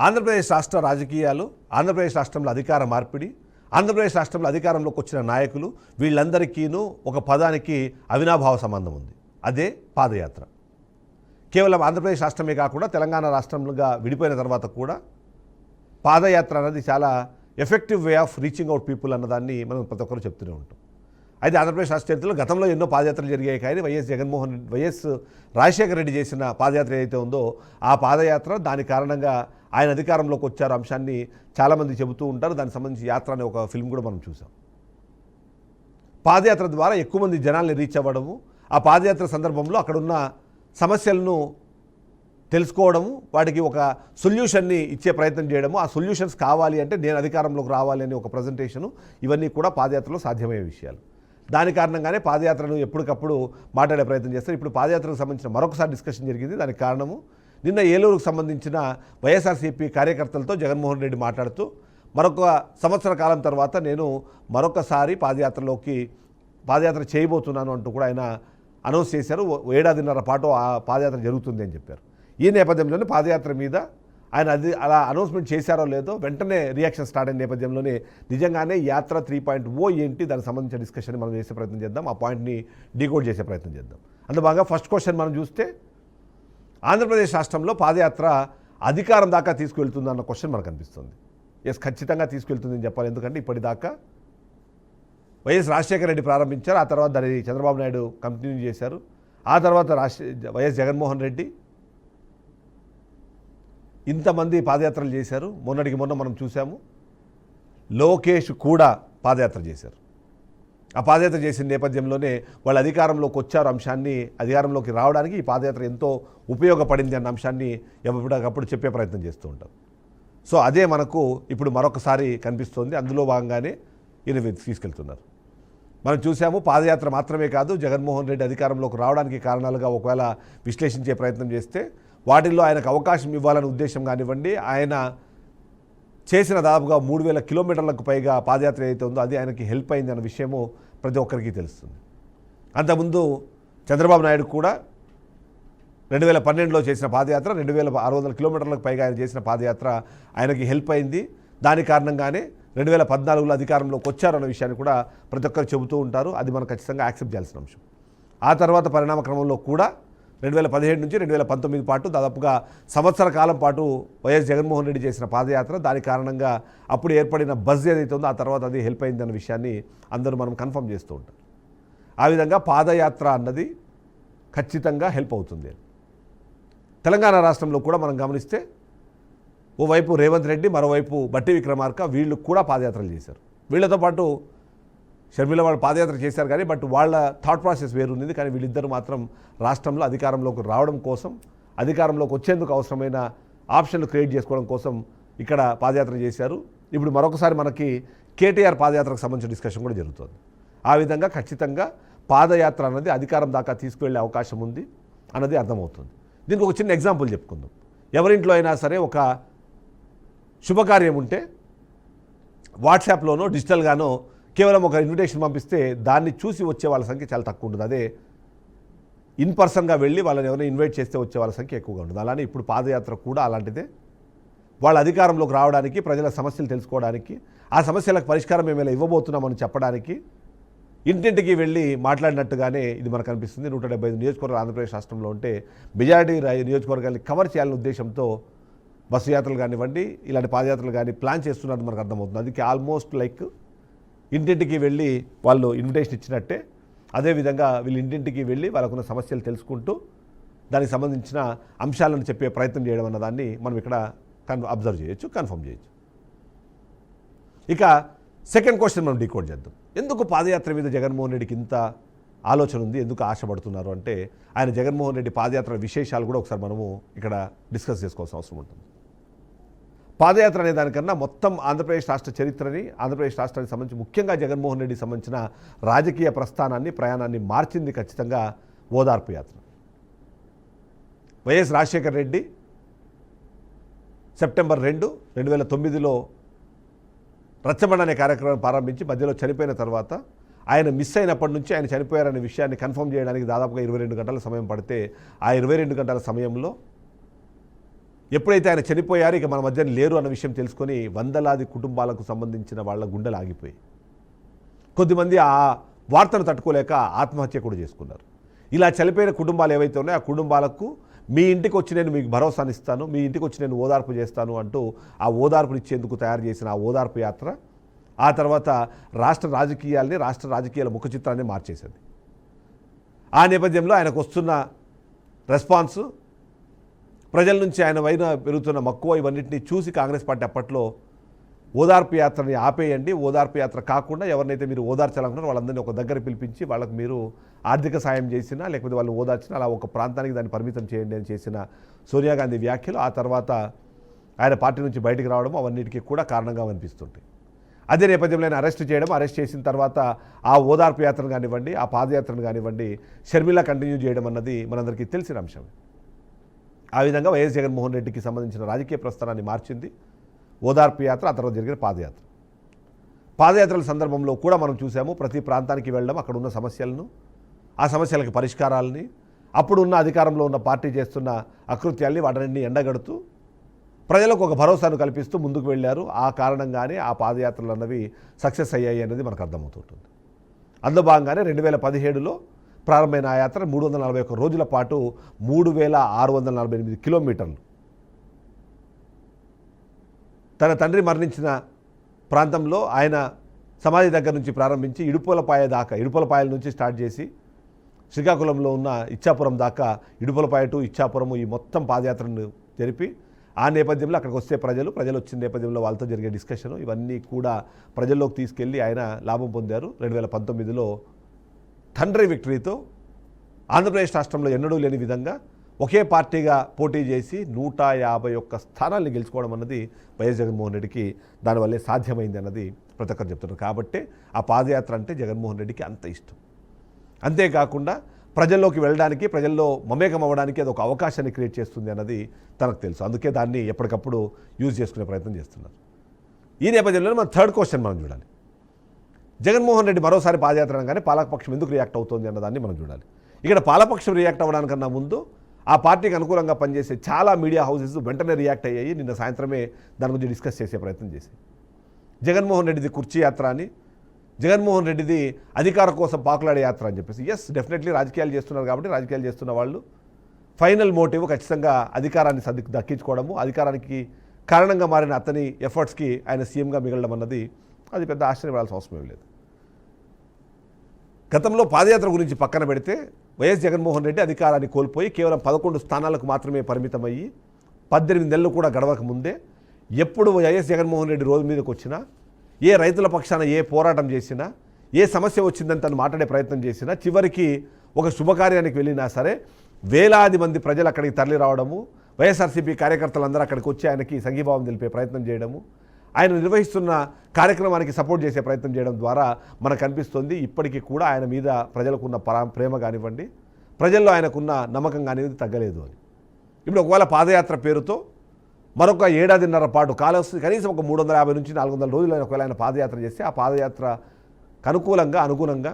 ఆంధ్రప్రదేశ్ రాష్ట్ర రాజకీయాలు, ఆంధ్రప్రదేశ్ రాష్ట్రంలో అధికార మార్పిడి, ఆంధ్రప్రదేశ్ రాష్ట్రంలో అధికారంలోకి వచ్చిన నాయకులు వీళ్ళందరికీనూ ఒక పదానికి అవినాభావ సంబంధం ఉంది. అదే పాదయాత్ర. కేవలం ఆంధ్రప్రదేశ్ రాష్ట్రమే కాకుండా తెలంగాణ రాష్ట్రంగా విడిపోయిన తర్వాత కూడా పాదయాత్ర అనేది చాలా effective way of reaching out people అన్నదాన్ని మనం ప్రతి ఒక్కరు చెప్తూనే ఉంటాం. అయితే ఆంధ్రప్రదేశ్ రాష్ట్ర చరిత్రలో గతంలో ఎన్నో పాదయాత్రలు జరిగాయి, కానీ వైఎస్ రాజశేఖర రెడ్డి చేసిన పాదయాత్ర ఏదైతే ఉందో ఆ పాదయాత్ర దాని కారణంగా ఆయన అధికారంలోకి వచ్చారు అంశాన్ని చాలామంది చెబుతూ ఉంటారు. దానికి సంబంధించి యాత్ర అనే ఒక ఫిల్మ్ కూడా మనం చూసాం. పాదయాత్ర ద్వారా ఎక్కువ మంది జనాల్ని రీచ్ అవ్వడము, ఆ పాదయాత్ర సందర్భంలో అక్కడున్న సమస్యలను తెలుసుకోవడము, వాటికి ఒక సొల్యూషన్ని ఇచ్చే ప్రయత్నం చేయడము, ఆ సొల్యూషన్స్ కావాలి అంటే నేను అధికారంలోకి రావాలి అనే ఒక ప్రజెంటేషను, ఇవన్నీ కూడా పాదయాత్రలో సాధ్యమయ్యే విషయాలు. దాని కారణంగానే పాదయాత్రను ఎప్పటికప్పుడు మాట్లాడే ప్రయత్నం చేస్తారు. ఇప్పుడు పాదయాత్రకు సంబంధించిన మరొకసారి డిస్కషన్ జరిగింది. దానికి కారణము నిన్న ఏలూరుకు సంబంధించిన వైఎస్ఆర్సీపీ కార్యకర్తలతో జగన్మోహన్ రెడ్డి మాట్లాడుతూ మరొక సంవత్సర కాలం తర్వాత నేను మరొకసారి పాదయాత్ర చేయబోతున్నాను అంటూ కూడా ఆయన అనౌన్స్ చేశారు. 7.5 పాటు ఆ పాదయాత్ర జరుగుతుంది అని చెప్పారు. ఈ నేపథ్యంలోనే పాదయాత్ర మీద ఆయన అలా అనౌన్స్మెంట్ చేశారో లేదో వెంటనే రియాక్షన్ స్టార్ట్ అయిన నేపథ్యంలోనే నిజంగానే యాత్ర 3.0 ఏంటి, దానికి సంబంధించిన డిస్కషన్ మనం చేసే ప్రయత్నం చేద్దాం. ఆ పాయింట్ని డీకోడ్ చేసే ప్రయత్నం చేద్దాం. అందులో బాగా ఫస్ట్ క్వశ్చన్ మనం చూస్తే ఆంధ్రప్రదేశ్ రాష్ట్రంలో పాదయాత్ర అధికారం దాకా తీసుకువెళ్తుందన్న క్వశ్చన్ మనకు అనిపిస్తుంది. ఎస్, ఖచ్చితంగా తీసుకెళ్తుందని చెప్పాలి. ఎందుకంటే ఇప్పటిదాకా వైఎస్ రాజశేఖర రెడ్డి ప్రారంభించారు, ఆ తర్వాత దాన్ని చంద్రబాబు నాయుడు కంటిన్యూ చేశారు, ఆ తర్వాత వైఎస్ జగన్మోహన్ రెడ్డి ఇంతమంది పాదయాత్రలు చేశారు. మొన్నటికి మొన్న మనం చూసాము లోకేష్ కూడా పాదయాత్ర చేశారు. ఆ పాదయాత్ర చేసిన నేపథ్యంలోనే వాళ్ళు అధికారంలోకి వచ్చారు అంశాన్ని, అధికారంలోకి రావడానికి ఈ పాదయాత్ర ఎంతో ఉపయోగపడింది అన్న అంశాన్ని ఎప్పటికప్పుడు చెప్పే ప్రయత్నం చేస్తూ ఉంటారు. సో అదే మనకు ఇప్పుడు మరొకసారి కనిపిస్తోంది. అందులో భాగంగానే ఈయన తీసుకెళ్తున్నారు. మనం చూసాము పాదయాత్ర మాత్రమే కాదు, జగన్మోహన్ రెడ్డి అధికారంలోకి రావడానికి కారణాలుగా ఒకవేళ విశ్లేషించే ప్రయత్నం చేస్తే వాటిల్లో ఆయనకు అవకాశం ఇవ్వాలనే ఉద్దేశం కానివ్వండి, ఆయన చేసిన దాదాపుగా 3000 కిలోమీటర్లకు పైగా పాదయాత్ర ఏదైతే ఉందో అది ఆయనకి హెల్ప్ అయింది అన్న విషయము ప్రతి ఒక్కరికి తెలుస్తుంది. అంతకుముందు చంద్రబాబు నాయుడు కూడా 2012లో చేసిన పాదయాత్ర 2600 కిలోమీటర్లకు పైగా ఆయన చేసిన పాదయాత్ర ఆయనకి హెల్ప్ అయింది. దాని కారణంగానే 2014లో అధికారంలోకి వచ్చారన్న విషయాన్ని కూడా ప్రతి ఒక్కరు చెబుతూ ఉంటారు. అది మనం ఖచ్చితంగా యాక్సెప్ట్ చేయాల్సిన అంశం. ఆ తర్వాత పరిణామ క్రమంలో కూడా 2017 నుంచి 2019 పాటు దాదాపుగా సంవత్సర కాలం పాటు వైఎస్ జగన్మోహన్ రెడ్డి చేసిన పాదయాత్ర, దాని కారణంగా అప్పుడు ఏర్పడిన బజ్ ఏదైతే ఉందో ఆ తర్వాత అది హెల్ప్ అయిందన్న విషయాన్ని అందరూ మనం కన్ఫర్మ్ చేస్తూ ఉంటారు. ఆ విధంగా పాదయాత్ర అన్నది ఖచ్చితంగా హెల్ప్ అవుతుంది. తెలంగాణ రాష్ట్రంలో కూడా మనం గమనిస్తే ఓవైపు రేవంత్ రెడ్డి, మరోవైపు బట్టి విక్రమార్క వీళ్ళు కూడా పాదయాత్రలు చేశారు. వీళ్ళతో పాటు షర్మిల వాళ్ళు పాదయాత్ర చేశారు కానీ బట్ వాళ్ళ థాట్ ప్రాసెస్ వేరుంది. కానీ వీళ్ళిద్దరూ మాత్రం రాష్ట్రంలో అధికారంలోకి రావడం కోసం, అధికారంలోకి వచ్చేందుకు అవసరమైన ఆప్షన్లు క్రియేట్ చేసుకోవడం కోసం ఇక్కడ పాదయాత్ర చేశారు. ఇప్పుడు మరొకసారి మనకి కేటీఆర్ పాదయాత్రకు సంబంధించిన డిస్కషన్ కూడా జరుగుతుంది. ఆ విధంగా ఖచ్చితంగా పాదయాత్ర అన్నది అధికారం దాకా తీసుకువెళ్ళే అవకాశం ఉంది అన్నది అర్థమవుతుంది. దీనికి ఒక చిన్న ఎగ్జాంపుల్ చెప్పుకుందాం. ఎవరింట్లో అయినా సరే ఒక శుభకార్యం ఉంటే వాట్సాప్లోనో డిజిటల్గానో కేవలం ఒక ఇన్విటేషన్ పంపిస్తే దాన్ని చూసి వచ్చే వాళ్ళ సంఖ్య చాలా తక్కువ ఉంటుంది. అదే ఇన్ పర్సన్గా వెళ్ళి వాళ్ళని ఎవరైనా ఇన్వైట్ చేస్తే వచ్చే వాళ్ళ సంఖ్య ఎక్కువగా ఉంటుంది. అలానే ఇప్పుడు పాదయాత్ర కూడా అలాంటిదే. వాళ్ళ అధికారంలోకి రావడానికి, ప్రజల సమస్యలు తెలుసుకోవడానికి, ఆ సమస్యలకు పరిష్కారం మేము ఇలా ఇవ్వబోతున్నామని చెప్పడానికి ఇంటింటికి వెళ్ళి మాట్లాడినట్టుగానే ఇది మనకు అనిపిస్తుంది. 175 నియోజకవర్గాలు ఆంధ్రప్రదేశ్ రాష్ట్రంలో ఉంటే మెజారిటీ నియోజకవర్గాన్ని కవర్ చేయాలనే ఉద్దేశంతో బస్సు యాత్రలు కానివ్వండి, ఇలాంటి పాదయాత్రలు కానీ ప్లాన్ చేస్తున్నట్టు మనకు అర్థమవుతుంది. అది ఆల్మోస్ట్ లైక్ ఇంటింటికి వెళ్ళి వాళ్ళు ఇన్విటేషన్ ఇచ్చినట్టే. అదేవిధంగా వీళ్ళు ఇంటింటికి వెళ్ళి వాళ్ళకున్న సమస్యలు తెలుసుకుంటూ దానికి సంబంధించిన అంశాలను చెప్పే ప్రయత్నం చేయడం అన్నదాన్ని మనం ఇక్కడ అబ్జర్వ్ చేయొచ్చు, కన్ఫర్మ్ చేయొచ్చు. ఇక సెకండ్ క్వశ్చన్ మనం డీకోడ్ చేద్దాం. ఎందుకు పాదయాత్ర మీద జగన్మోహన్ రెడ్డికి ఇంత ఆలోచన ఉంది, ఎందుకు ఆశపడుతున్నారు అంటే ఆయన జగన్మోహన్ రెడ్డి పాదయాత్ర విశేషాలు కూడా ఒకసారి మనము ఇక్కడ డిస్కస్ చేసుకోవాల్సిన అవసరం ఉంటుంది. పాదయాత్ర అనే దానికన్నా మొత్తం ఆంధ్రప్రదేశ్ రాష్ట్ర చరిత్రని, ఆంధ్రప్రదేశ్ రాష్ట్రానికి సంబంధించి ముఖ్యంగా జగన్మోహన్ రెడ్డికి సంబంధించిన రాజకీయ ప్రస్థానాన్ని, ప్రయాణాన్ని మార్చింది ఖచ్చితంగా ఓదార్పు యాత్ర. వైఎస్ రాజశేఖర రెడ్డి సెప్టెంబర్ 2, 2009లో రచ్చబండ అనే కార్యక్రమం ప్రారంభించి మధ్యలో చనిపోయిన తర్వాత ఆయన మిస్ అయినప్పటి నుంచి ఆయన చనిపోయారనే విషయాన్ని కన్ఫర్మ్ చేయడానికి దాదాపుగా 22 గంటల సమయం పడితే ఆ 22 గంటల సమయంలో ఎప్పుడైతే ఆయన చనిపోయారు, ఇక మన మధ్య లేరు అన్న విషయం తెలుసుకొని వందలాది కుటుంబాలకు సంబంధించిన వాళ్ళ గుండెలు ఆగిపోయి కొద్దిమంది ఆ వార్తను తట్టుకోలేక ఆత్మహత్య కూడా చేసుకున్నారు. ఇలా చనిపోయిన కుటుంబాలు ఏవైతే ఉన్నాయో ఆ కుటుంబాలకు మీ ఇంటికి వచ్చి నేను మీకు భరోసాను ఇస్తాను, మీ ఇంటికి వచ్చి నేను ఓదార్పు చేస్తాను అంటూ ఆ ఓదార్పునిచ్చేందుకు తయారు చేసిన ఆ ఓదార్పు యాత్ర ఆ తర్వాత రాష్ట్ర రాజకీయాల ముఖ చిత్రాన్ని మార్చేసింది. ఆ నేపథ్యంలో ఆయనకు వస్తున్న రెస్పాన్స్, ప్రజల నుంచి ఆయన వైన పెరుగుతున్న మక్కువ, ఇవన్నింటినీ చూసి కాంగ్రెస్ పార్టీ అప్పట్లో ఓదార్పు యాత్రని ఆపేయండి, ఓదార్పు యాత్ర కాకుండా ఎవరినైతే మీరు ఓదార్చాలనుకున్నారో వాళ్ళందరినీ ఒక దగ్గర పిలిపించి వాళ్ళకు మీరు ఆర్థిక సాయం చేసినా లేకపోతే వాళ్ళు ఓదార్చినా అలా ఒక ప్రాంతానికి దాన్ని పరిమితం చేయండి అని చేసిన సోనియా గాంధీ వ్యాఖ్యలు ఆ తర్వాత ఆయన పార్టీ నుంచి బయటికి రావడం అవన్నిటికీ కూడా కారణంగా అనిపిస్తుంటాయి. అదే నేపథ్యంలో ఆయన అరెస్ట్ చేసిన తర్వాత ఆ ఓదార్పు యాత్రను కానివ్వండి, ఆ పాదయాత్రను కానివ్వండి షర్మిల కంటిన్యూ చేయడం అన్నది మనందరికీ తెలిసిన అంశం. ఆ విధంగా వైఎస్ జగన్మోహన్ రెడ్డికి సంబంధించిన రాజకీయ ప్రస్థానాన్ని మార్చింది ఓదార్పు యాత్ర, ఆ తర్వాత జరిగిన పాదయాత్రల సందర్భంలో కూడా మనం చూసాము. ప్రతి ప్రాంతానికి వెళ్ళడం, అక్కడ ఉన్న సమస్యలను, ఆ సమస్యలకు పరిష్కారాలని, అప్పుడున్న అధికారంలో ఉన్న పార్టీ చేస్తున్న అకృత్యాల్ని వాటన్నింటినీ ఎండగడుతూ ప్రజలకు ఒక భరోసాను కల్పిస్తూ ముందుకు వెళ్ళారు. ఆ కారణంగానే ఆ పాదయాత్రలు అన్నవి సక్సెస్ అయ్యాయి అనేది మనకు అర్థమవుతుంటుంది. అందులో భాగంగానే 2017లో ప్రారంభమైన ఆ యాత్ర 341 రోజుల పాటు 3648 కిలోమీటర్లు తన తండ్రి మరణించిన ప్రాంతంలో ఆయన సమాధి దగ్గర నుంచి ప్రారంభించి ఇడుపులపాయల నుంచి స్టార్ట్ చేసి శ్రీకాకుళంలో ఉన్న ఇచ్చాపురం దాకా, ఇడుపులపాయ టు ఇచ్చాపురము ఈ మొత్తం పాదయాత్రను జరిపి ఆ నేపథ్యంలో అక్కడికి వస్తే ప్రజలు వచ్చిన నేపథ్యంలో వాళ్ళతో జరిగే డిస్కషన్ ఇవన్నీ కూడా ప్రజల్లోకి తీసుకెళ్ళి ఆయన లాభం పొందారు. 2019లో తండ్రి విక్టరీతో ఆంధ్రప్రదేశ్ రాష్ట్రంలో ఎన్నడూ లేని విధంగా ఒకే పార్టీగా పోటీ చేసి 151 స్థానాల్ని గెలుచుకోవడం అన్నది వైఎస్ జగన్మోహన్ రెడ్డికి దానివల్లే సాధ్యమైంది అన్నది ప్రతి ఒక్కరు చెప్తున్నారు. కాబట్టి ఆ పాదయాత్ర అంటే జగన్మోహన్ రెడ్డికి అంత ఇష్టం. అంతేకాకుండా ప్రజల్లోకి వెళ్ళడానికి, ప్రజల్లో మమేకం అవ్వడానికి అది ఒక అవకాశాన్ని క్రియేట్ చేస్తుంది అన్నది తనకు తెలుసు. అందుకే దాన్ని ఎప్పటికప్పుడు యూజ్ చేసుకునే ప్రయత్నం చేస్తున్నారు. ఈ నేపథ్యంలో మన థర్డ్ క్వశ్చన్ మనం చూడాలి. జగన్మోహన్ రెడ్డి మరోసారి పాదయాత్ర అనగానే పాలకపక్షం ఎందుకు రియాక్ట్ అవుతుంది అన్నదాన్ని మనం చూడాలి. ఇక్కడ పాలకపక్షం రియాక్ట్ అవ్వడానికన్నా ముందు ఆ పార్టీకి అనుకూలంగా పనిచేసే చాలా మీడియా హౌసెస్ వెంటనే రియాక్ట్ అయ్యాయి. నిన్న సాయంత్రమే దాని గురించి డిస్కస్ చేసే ప్రయత్నం చేసి జగన్మోహన్ రెడ్డిది కుర్చీ యాత్ర అని, జగన్మోహన్ రెడ్డిది అధికారం కోసం పాకులాడే యాత్ర అని చెప్పేసి. ఎస్, డెఫినెట్లీ రాజకీయాలు చేస్తున్నారు కాబట్టి రాజకీయాలు చేస్తున్న వాళ్ళు ఫైనల్ మోటివ్ ఖచ్చితంగా అధికారాన్ని దక్కించుకోవడము, అధికారానికి కారణంగా మారిన అతని ఎఫర్ట్స్కి ఆయన సీఎంగా మిగలడం అన్నది అది పెద్ద ఆశ్చర్యపడాల్సిన అవసరం లేదు. గతంలో పాదయాత్ర గురించి పక్కన పెడితే వైఎస్ జగన్మోహన్ రెడ్డి అధికారాన్ని కోల్పోయి కేవలం 11 స్థానాలకు మాత్రమే పరిమితమయ్యి 18 నెలలు కూడా గడవక ముందే ఎప్పుడు వైఎస్ జగన్మోహన్ రెడ్డి రోజు మీదకి వచ్చినా, ఏ రైతుల పక్షాన ఏ పోరాటం చేసినా, ఏ సమస్య వచ్చిందని తను మాట్లాడే ప్రయత్నం చేసినా, చివరికి ఒక శుభకార్యానికి వెళ్ళినా సరే వేలాది మంది ప్రజలు అక్కడికి తరలి రావడము, వైఎస్ఆర్సీపీ కార్యకర్తలందరూ అక్కడికి వచ్చి ఆయనకి సంఘీభావం తెలిపే ప్రయత్నం చేయడము, ఆయన నిర్వహిస్తున్న కార్యక్రమానికి సపోర్ట్ చేసే ప్రయత్నం చేయడం ద్వారా మనకు అనిపిస్తుంది ఇప్పటికీ కూడా ఆయన మీద ప్రజలకున్న ప్రేమ కానివ్వండి, ప్రజల్లో ఆయనకున్న నమ్మకం కానివ్వండి తగ్గలేదు అని. ఇప్పుడు ఒకవేళ పాదయాత్ర పేరుతో మరొక 1.5 ఏడాది పాటు కనీసం ఒక 350 నుంచి 400 రోజులు ఒకవేళ ఆయన పాదయాత్ర చేస్తే ఆ పాదయాత్రకు అనుగుణంగా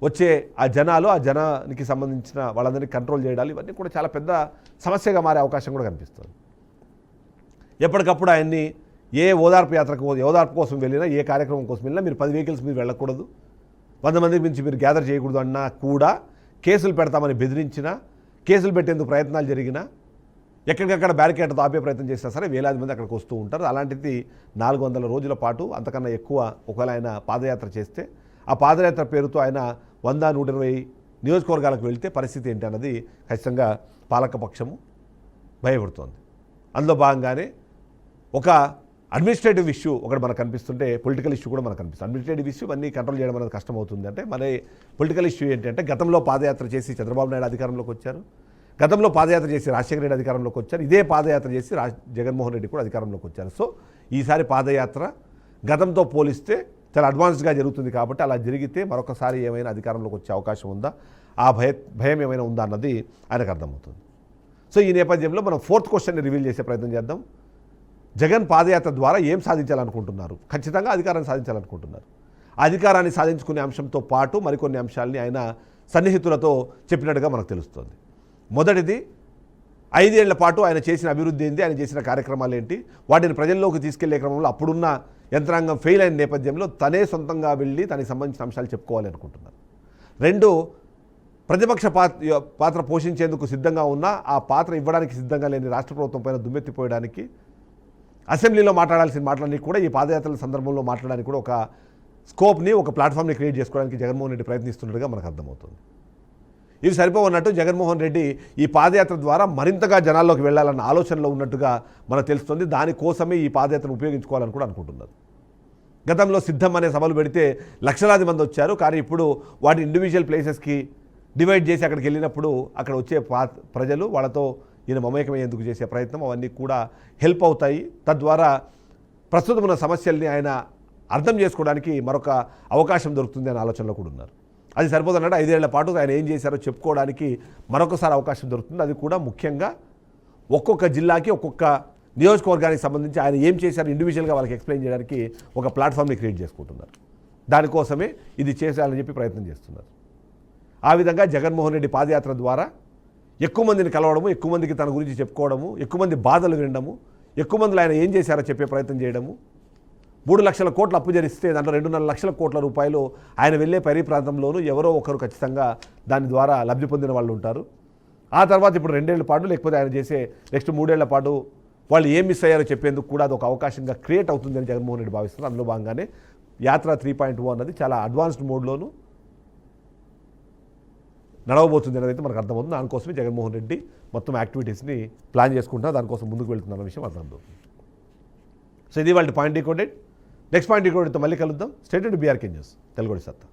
వచ్చే ఆ జనానికి సంబంధించిన వాళ్ళందరినీ కంట్రోల్ చేయడాలు ఇవన్నీ కూడా చాలా పెద్ద సమస్యగా మారే అవకాశం కూడా కనిపిస్తుంది. ఎప్పటికప్పుడు ఆయన్ని ఏ ఓదార్పు కోసం వెళ్ళినా, ఏ కార్యక్రమం కోసం వెళ్ళినా మీరు 10 వెహికల్స్ మీరు వెళ్ళకూడదు, 100 మంది నుంచి మీరు గ్యాదర్ చేయకూడదు అన్నా కూడా కేసులు పెడతామని బెదిరించినా, కేసులు పెట్టేందుకు ప్రయత్నాలు జరిగినా, ఎక్కడికక్కడ బ్యారికేడ్తో ఆపే ప్రయత్నం చేసినా సరే వేలాది మంది అక్కడికి వస్తూ ఉంటారు. అలాంటిది 400 రోజుల పాటు అంతకన్నా ఎక్కువ ఒకవేళ ఆయన పాదయాత్ర చేస్తే ఆ పాదయాత్ర పేరుతో ఆయన 100-120 నియోజకవర్గాలకు వెళ్తే పరిస్థితి ఏంటి అన్నది ఖచ్చితంగా పాలకపక్షము భయపడుతోంది. అందులో భాగంగానే ఒక అడ్మినిస్ట్రేటివ్ ఇష్యూ ఒకటి మనకు కనిపిస్తుంటే పొలిటికల్ ఇష్యూ కూడా మనకు కనిపిస్తుంది. అడ్మినిస్ట్రేటివ్ ఇష్యూ అన్నీ కంట్రోల్ చేయడం అనేది కష్టమవుతుంది. అంటే మరి పొలిటికల్ ఇష్యూ ఏంటంటే గతంలో పాదయాత్ర చేసి చంద్రబాబు నాయుడు అధికారంలోకి వచ్చారు, గతంలో పాదయాత్ర చేసి రాజశేఖర రెడ్డి అధికారంలోకి వచ్చారు, ఇదే పాదయాత్ర చేసి జగన్మోహన్ రెడ్డి కూడా అధికారంలోకి వచ్చారు. సో ఈసారి పాదయాత్ర గతంతో పోలిస్తే చాలా అడ్వాన్స్డ్గా జరుగుతుంది కాబట్టి అలా జరిగితే మరొకసారి ఏమైనా అధికారంలోకి వచ్చే అవకాశం ఉందా, ఆ భయం ఏమైనా ఉందా అన్నది ఆయనకు అర్థమవుతుంది. సో ఈ నేపథ్యంలో మనం 4th క్వశ్చన్ని రివీల్ చేసే ప్రయత్నం చేద్దాం. జగన్ పాదయాత్ర ద్వారా ఏం సాధించాలనుకుంటున్నారు? ఖచ్చితంగా అధికారాన్ని సాధించాలనుకుంటున్నారు. అధికారాన్ని సాధించుకునే అంశంతో పాటు మరికొన్ని అంశాలని ఆయన సన్నిహితులతో చెప్పినట్టుగా మనకు తెలుస్తుంది. మొదటిది 5 ఏళ్ల పాటు ఆయన చేసిన అభివృద్ధి ఏంటి, ఆయన చేసిన కార్యక్రమాలు ఏంటి, వాటిని ప్రజల్లోకి తీసుకెళ్లే క్రమంలో అప్పుడున్న యంత్రాంగం ఫెయిల్ అయిన నేపథ్యంలో తనే సొంతంగా వెళ్ళి తనకి సంబంధించిన అంశాలు చెప్పుకోవాలి అనుకుంటున్నారు. 2, ప్రతిపక్ష పాత్ర పోషించేందుకు సిద్ధంగా ఉన్నా ఆ పాత్ర ఇవ్వడానికి సిద్ధంగా లేని రాష్ట్ర ప్రభుత్వం పైన దుమ్మెత్తిపోయడానికి, అసెంబ్లీలో మాట్లాడాల్సిన మాటలన్నీ కూడా ఈ పాదయాత్రల సందర్భంలో మాట్లాడడానికి కూడా ఒక స్కోప్ని, ఒక ప్లాట్ఫామ్ని క్రియేట్ చేసుకోవడానికి జగన్మోహన్ రెడ్డి ప్రయత్నిస్తున్నట్టుగా మనకు అర్థమవుతుంది. ఇవి సరిపోవన్నట్టు జగన్మోహన్ రెడ్డి ఈ పాదయాత్ర ద్వారా మరింతగా జనాల్లోకి వెళ్ళాలన్న ఆలోచనలో ఉన్నట్టుగా మనకు తెలుస్తుంది. దానికోసమే ఈ పాదయాత్రను ఉపయోగించుకోవాలని కూడా అనుకుంటున్నారు. గతంలో సిద్ధం అనే సభలు పెడితే లక్షలాది మంది వచ్చారు. కానీ ఇప్పుడు వాటి ఇండివిజువల్ ప్లేసెస్కి డివైడ్ చేసి అక్కడికి వెళ్ళినప్పుడు అక్కడ వచ్చే ప్రజలు వాళ్ళతో ఈయన మమేకమయ్యేందుకు చేసే ప్రయత్నం అవన్నీ కూడా హెల్ప్ అవుతాయి. తద్వారా ప్రస్తుతం ఉన్న సమస్యల్ని ఆయన అర్థం చేసుకోవడానికి మరొక అవకాశం దొరుకుతుంది అనే ఆలోచనలో కూడా ఉన్నారు. అది సరిపోదన్నట్టు 5 ఏళ్ల పాటు ఆయన ఏం చేశారో చెప్పుకోవడానికి మరొకసారి అవకాశం దొరుకుతుంది. అది కూడా ముఖ్యంగా ఒక్కొక్క జిల్లాకి, ఒక్కొక్క నియోజకవర్గానికి సంబంధించి ఆయన ఏం చేశారో ఇండివిజువల్గా వాళ్ళకి ఎక్స్ప్లెయిన్ చేయడానికి ఒక ప్లాట్ఫామ్ని క్రియేట్ చేసుకుంటున్నారు. దానికోసమే ఇది చేసేయాలని చెప్పి ప్రయత్నం చేస్తున్నారు. ఆ విధంగా జగన్మోహన్ రెడ్డి పాదయాత్ర ద్వారా ఎక్కువ మందిని కలవడము, ఎక్కువ మందికి తన గురించి చెప్పుకోవడము, ఎక్కువ మంది బాధలు వినడము, ఎక్కువ మందిలో ఆయన ఏం చేశారో చెప్పే ప్రయత్నం చేయడము, 3 లక్షల కోట్ల అప్పు జరిస్తే దాంట్లో 2.5 లక్షల కోట్ల రూపాయలు ఆయన వెళ్ళే ప్రాంతంలోనూ ఎవరో ఒకరు ఖచ్చితంగా దాని ద్వారా లబ్ధి పొందిన వాళ్ళు ఉంటారు. ఆ తర్వాత ఇప్పుడు 2 ఏళ్ల పాటు, లేకపోతే ఆయన చేసే నెక్స్ట్ 3 ఏళ్ల పాటు వాళ్ళు ఏం మిస్ అయ్యారో చెప్పేందుకు కూడా అది ఒక అవకాశంగా క్రియేట్ అవుతుందని జగన్మోహన్ రెడ్డి భావిస్తున్నారు. అందులో భాగంగానే యాత్ర 3.0 అన్నది చాలా అడ్వాన్స్డ్ మోడ్లోనూ నడవబోతుంది అనేది అయితే మనకు అర్థమవుతుంది. దానికోసమే జగన్మోహన్ రెడ్డి మొత్తం యాక్టివిటీస్ని ప్లాన్ చేసుకుంటున్నారు, దానికోసం ముందుకు వెళ్తున్న విషయం అర్థమవుతుంది. సో ఇది వాళ్ళ పాయింట్ డీకోడెడ్. నెక్స్ట్ పాయింట్ డీకోడెడ్తో మళ్ళీ కలుద్దాం. State to BRK news, Telugu సత్తా.